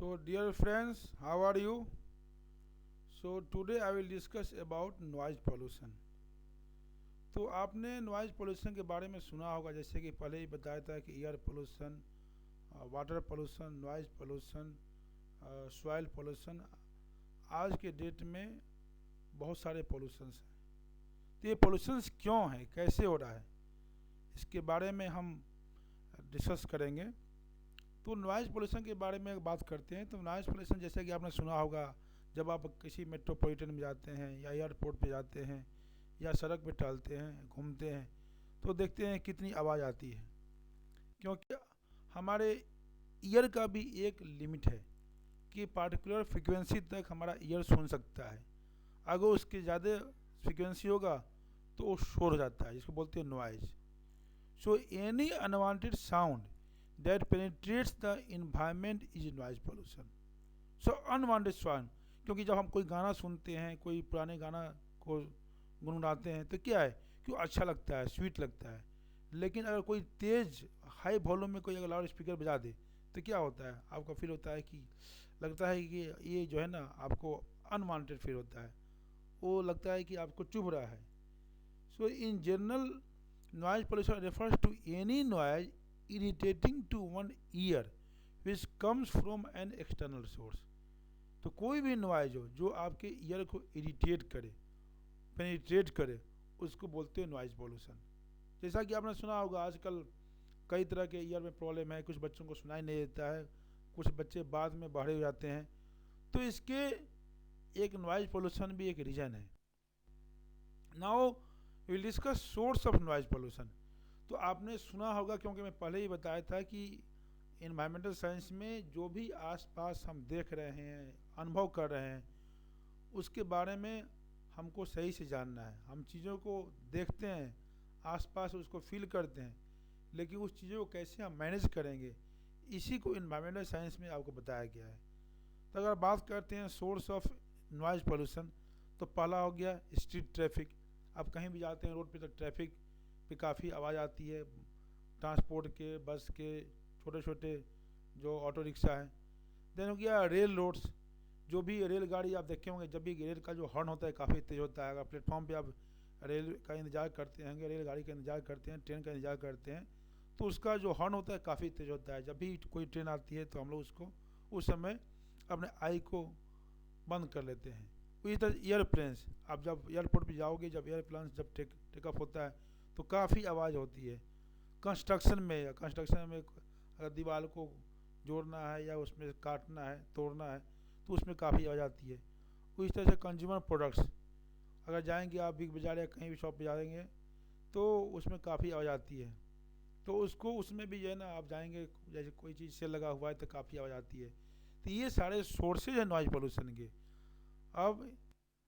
So dear friends, how are you? So today I will discuss about noise pollution. तो आपने noise pollution के बारे में सुना होगा, जैसे कि पहले ही बताया था कि air pollution, water pollution, noise pollution, soil pollution. आज के डेट में बहुत सारे पोल्यूशंस हैं। तो ये पोल्यूशंस क्यों हैं, कैसे हो रहा है, इसके बारे में हम डिस्कस करेंगे। तो नॉइज़ पोल्यूशन के बारे में बात करते हैं। तो नॉइज़ पोल्यूशन जैसे कि आपने सुना होगा, जब आप किसी मेट्रोपॉलिटन में जाते हैं या एयरपोर्ट पे जाते हैं या सड़क पे टहलते हैं, घूमते हैं, तो देखते हैं कितनी आवाज़ आती है। क्योंकि हमारे ईयर का भी एक लिमिट है कि पार्टिकुलर फ्रिक्वेंसी तक हमारा ईयर सुन सकता है। अगर उसके ज़्यादा फ्रिक्वेंसी होगा तो वो शोर हो जाता है, जिसको बोलते हैं noise. So any unwanted sound that penetrates the environment is noise pollution. So unwanted sound, क्योंकि जब हम कोई गाना सुनते हैं, कोई पुराने गाना को गुनगुनाते हैं, तो क्या है कि अच्छा लगता है, स्वीट लगता है। लेकिन अगर कोई तेज हाई वॉल्यूम में कोई अगर लाउड स्पीकर बजा दे तो क्या होता है, आपको फील होता है कि लगता है कि ये जो है ना, आपको अनवांटेड फील होता है, वो लगता है कि आपको चुभ रहा है। So in general noise pollution refers to any noise irritating to one ear which comes from an external source। तो कोई भी नॉइज हो जो आपके ईयर को इरिटेट करे, पेनिट्रेट करे, उसको बोलते हैं नॉइज पोल्यूशन। जैसा कि आपने सुना होगा, आजकल कई तरह के ईयर में प्रॉब्लम है, कुछ बच्चों को सुनाई नहीं देता है, कुछ बच्चे बाद में बहरे हो जाते हैं। तो इसके एक नॉइज पोल्यूशन भी एक रीज़न है। Now will discuss source of noise pollution. तो आपने सुना होगा, क्योंकि मैं पहले ही बताया था कि इन्वायरमेंटल साइंस में जो भी आसपास हम देख रहे हैं, अनुभव कर रहे हैं, उसके बारे में हमको सही से जानना है। हम चीज़ों को देखते हैं, आसपास उसको फील करते हैं, लेकिन उस चीज़ों को कैसे हम मैनेज करेंगे, इसी को इन्वायरमेंटल साइंस में आपको बताया गया है। तो अगर बात करते हैं सोर्स ऑफ नॉइज पोल्यूशन, तो पहला हो गया स्ट्रीट ट्रैफिक। आप कहीं भी जाते हैं रोड पे, तो ट्रैफिक पे काफ़ी आवाज़ आती है, ट्रांसपोर्ट के, बस के, छोटे छोटे जो ऑटो रिक्शा हैं। देन हो गया रेल रोड्स। जो भी रेलगाड़ी आप देखे होंगे, जब भी रेल का जो हॉर्न होता है काफ़ी तेज़ होता है। अगर प्लेटफॉर्म पे आप रेल का इंतज़ार करते हैं, रेलगाड़ी का इंतज़ार करते हैं, ट्रेन का इंतज़ार करते हैं, तो उसका जो हॉर्न होता है काफ़ी तेज़ होता है। जब भी कोई ट्रेन आती है तो हम लोग उसको उस समय अपने आई को बंद कर लेते हैं। इसी तरह एयरप्लेन्स, आप जब एयरपोर्ट पे जाओगे, जब एयरप्लेन जब टेक ऑफ होता है तो काफ़ी आवाज़ होती है। कंस्ट्रक्शन में अगर दीवार को जोड़ना है या उसमें काटना है, तोड़ना है, तो उसमें काफ़ी आवाज़ आती है। उसी तरह से कंज्यूमर प्रोडक्ट्स, अगर जाएंगे आप बिग बाज़ार या कहीं भी शॉप पे जाएंगे तो उसमें काफ़ी आवाज़ आती है। तो उसको उसमें भी जो है ना, आप जाएंगे जैसे कोई चीज़ से लगा हुआ है तो काफ़ी आवाज़ आती है। तो ये सारे सोर्सेज हैं नॉइज पोल्यूशन के। अब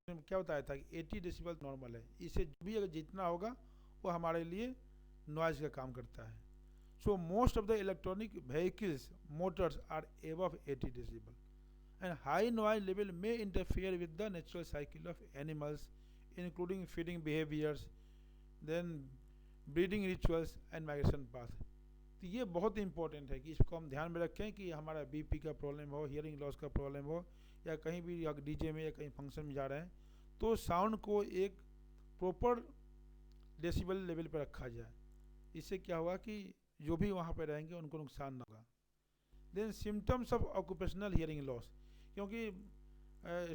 क्या बताया था कि 80 डेसिबल नॉर्मल है, इससे भी अगर जितना होगा वो हमारे लिए नॉइज का काम करता है। So most of the electronic vehicles motors are above 80 decibel and high noise level में interfere with the natural cycle of animals including feeding behaviours, then breeding rituals and migration path. तो ये बहुत important है कि इसको हम ध्यान में रखें कि हमारा बीपी का प्रॉब्लम हो, हियरिंग लॉस का प्रॉब्लम हो, या कहीं भी डीजे में या कहीं फंक्शन में जा रहे हैं, तो साउंड को एक प्रॉपर डेसिबल लेवल पर रखा जाए। इससे क्या होगा कि जो भी वहाँ पर रहेंगे उनको नुकसान ना होगा। Then symptoms of occupational hearing loss, क्योंकि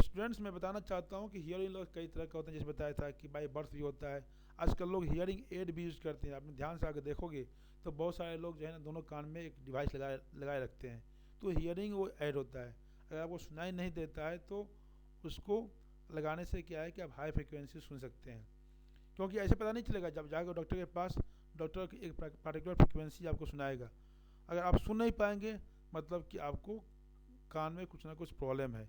स्टूडेंट्स मैं बताना चाहता हूँ कि हियरिंग लॉस कई तरह का होता है। जैसे बताया था कि बाई बर्थ भी होता है। आजकल लोग हियरिंग एड भी यूज़ करते हैं। आपने ध्यान से आकर देखोगे तो बहुत सारे लोग जो है ना, दोनों कान में एक डिवाइस लगाए रखते हैं, तो हियरिंग वो ऐड होता है। अगर आपको सुनाई नहीं देता है तो उसको लगाने से क्या है कि आप हाई फ्रिक्वेंसी सुन सकते हैं। क्योंकि ऐसे पता नहीं चलेगा, जब जाएगा डॉक्टर के पास, डॉक्टर एक पार्टिकुलर फ्रिक्वेंसी आपको सुनाएगा। अगर आप सुन नहीं पाएंगे, मतलब कि आपको कान में कुछ ना कुछ प्रॉब्लम है।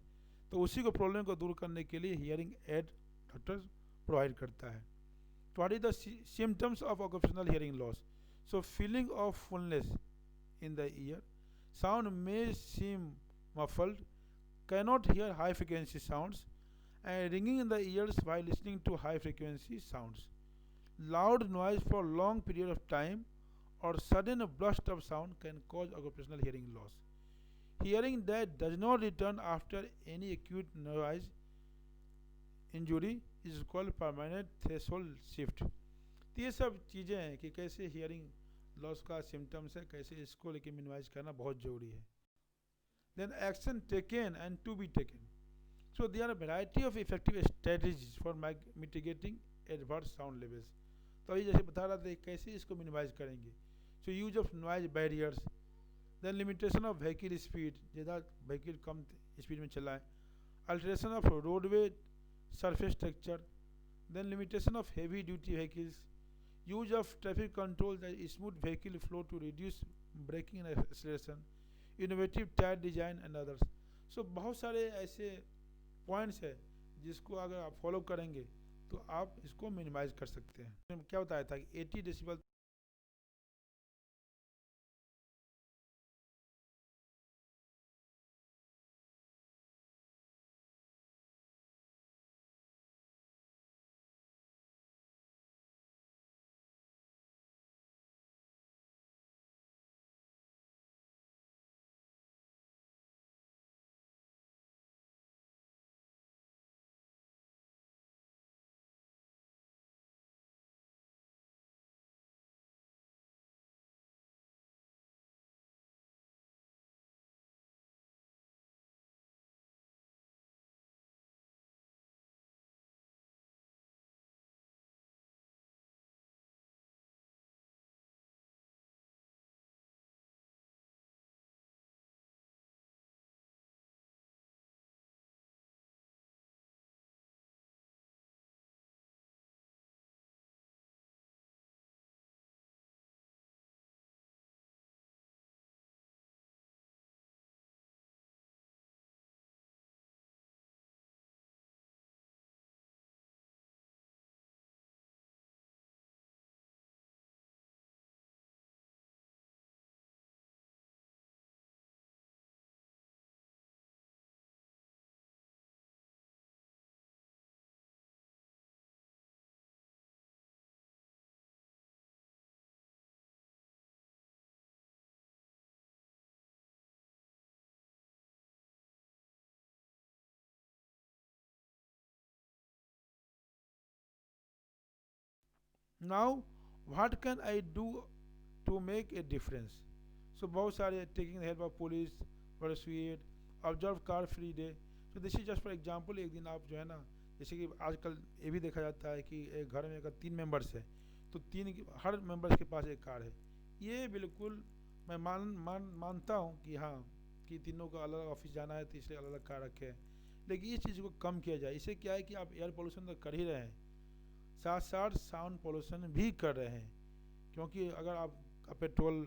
तो उसी को प्रॉब्लम को दूर करने के लिए हियरिंग एड डॉक्टर प्रोवाइड करता है। तो what is the symptoms of occupational hearing loss? So feeling of fullness in the ear, sound may seem muffled, cannot hear high frequency sounds, and ringing in the ears while listening to high frequency sounds, loud noise for long period of time, or sudden burst of sound can cause occupational hearing loss. hearing that does not return after any acute noise injury is called permanent threshold shift. तो ये सब चीज़ें हैं कि कैसे hearing loss का symptoms है, कैसे इसको लेके मिनिमाइज करना बहुत ज़रूरी है. Then action taken and to be taken. So there are a variety of effective strategies for mitigating adverse sound levels. तो अभी जैसे बता रहा था कैसे इसको मिनिमाइज करेंगे. So use of noise barriers, then limitation of vehicle speed, ज़्यादा व्हीकल कम स्पीड में चलाए, alteration of roadway surface structure, then limitation of heavy duty vehicles, use of traffic control, the smooth vehicle flow to reduce braking and acceleration, innovative tire design and others. So बहुत सारे ऐसे points है जिसको अगर आप follow करेंगे तो आप इसको मिनिमाइज कर सकते हैं. क्या बताया था कि 80 decibel now what can I do to make a difference. So बहुत सारे taking help of police, persuade, observe car free day. So this is just for example. एक दिन आप जो है ना, जैसे कि आजकल ये भी देखा जाता है कि एक घर में अगर 3 मेंबर्स है तो हर मेंबर्स के पास एक कार है. ये बिल्कुल मैं मानता हूँ कि हाँ कि तीनों को अलग ऑफिस जाना है तो इसलिए अलग अलग कार रखे हैं, लेकिन इस चीज़ को कम किया जाए. इससे क्या है कि आप एयर पोल्यूशन तो कर ही रहे हैं, साथ साथ साउंड पोल्यूशन भी कर रहे हैं. क्योंकि अगर आपका पेट्रोल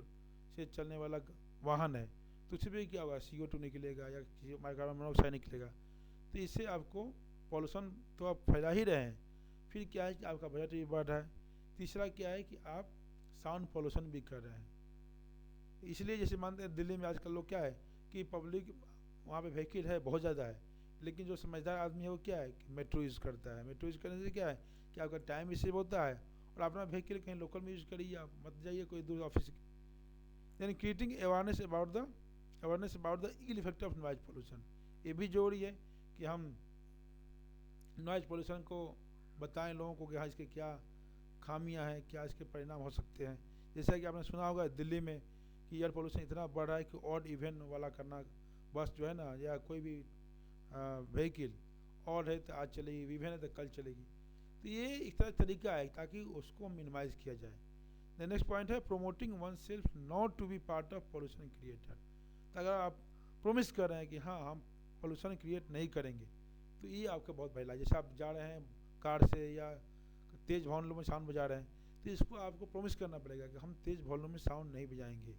से चलने वाला वाहन है तो उससे भी क्या होगा, CO2 निकलेगा या कार्बन मोनोऑक्साइड निकलेगा. तो इससे आपको पोल्यूशन तो आप फैला ही रहे हैं. फिर क्या है कि आपका बजट भी बढ़ रहा है. तीसरा क्या है कि आप साउंड पोल्यूशन भी कर रहे हैं. इसलिए जैसे मानते हैं दिल्ली में आजकल लोग क्या है कि पब्लिक वहाँ पे व्हीकल है बहुत ज़्यादा है, लेकिन जो समझदार आदमी है वो क्या है कि मेट्रो यूज़ करता है. मेट्रो यूज़ करने से क्या है कि आपका टाइम भी सेव होता है और अपना व्हीकल कहीं लोकल में यूज़ करिए, आप मत जाइए कोई दूर ऑफिस. यानी creating awareness about the ill effect of noise pollution. ये भी जरूरी है कि हम नॉइज पोल्यूशन को बताएं लोगों को कि हाँ इसके क्या खामियां हैं, क्या इसके परिणाम हो सकते हैं. जैसा कि आपने सुना होगा दिल्ली में कि एयर पोल्यूशन इतना बढ़ रहा है कि ऑड इवेंट वाला करना, बस जो है ना या कोई भी व्हीकल ऑड है तो आज चलेगी, इवेंट है तो कल चलेगी. तो ये एक तरह तरीका है ताकि उसको मिनिमाइज किया जाए. द नेक्स्ट पॉइंट है promoting one self not to be part of pollution creator. तो अगर आप प्रोमिस कर रहे हैं कि हाँ हम पोल्यूशन क्रिएट नहीं करेंगे तो ये आपका बहुत पहला. जैसे आप जा रहे हैं कार से या तेज़ वॉल्यूम में साउंड बजा रहे हैं तो इसको आपको प्रोमिस करना पड़ेगा कि हम तेज़ वॉल्यूम में साउंड नहीं बजाएंगे,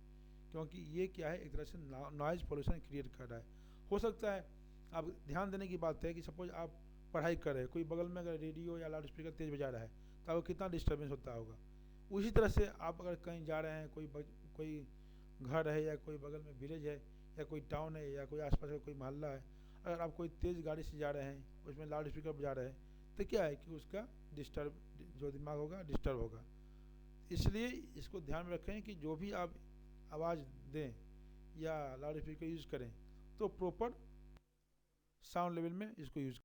क्योंकि ये क्या है एक तरह से नॉइज़ पोल्यूशन क्रिएट कर रहा है. हो सकता है आप ध्यान देने की बात है कि सपोज आप पढ़ाई कर रहे हैं, कोई बगल में अगर रेडियो या लाउड स्पीकर तेज़ बजा रहा है तो आपको कितना डिस्टर्बेंस होता होगा. उसी तरह से आप अगर कहीं जा रहे हैं, कोई घर है या कोई बगल में विलेज है या कोई टाउन है या कोई आसपास का कोई मोहल्ला है, अगर आप कोई तेज़ गाड़ी से जा रहे हैं उसमें लाउड स्पीकर बजा रहे हैं तो क्या है कि उसका जो दिमाग होगा डिस्टर्ब होगा. इसलिए इसको ध्यान में रखें कि जो भी आप आवाज़ दें या लाउड स्पीकर यूज़ करें तो प्रॉपर साउंड लेवल में इसको use.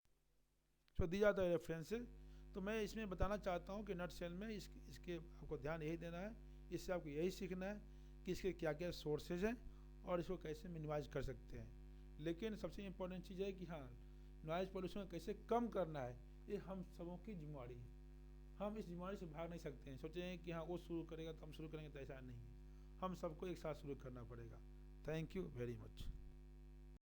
So these are the references. तो मैं इसमें बताना चाहता हूँ कि नट सेल में इसके आपको ध्यान यही देना है, इससे आपको यही सीखना है कि इसके क्या क्या सोर्सेज हैं और इसको कैसे मिनिमाइज कर सकते हैं। लेकिन सबसे इम्पोर्टेंट चीज़ है कि हाँ, नॉइज़ पोल्यूशन को कैसे कम करना है ये हम सबों की जिम्मेवारी है। हम इस जिम्मेवारी से भाग नहीं सकते हैं, सोचें कि हाँ वो शुरू करेगा तो हम शुरू करेंगे, तो ऐसा नहीं है, हम सबको एक साथ शुरू करना पड़ेगा। Thank you very much.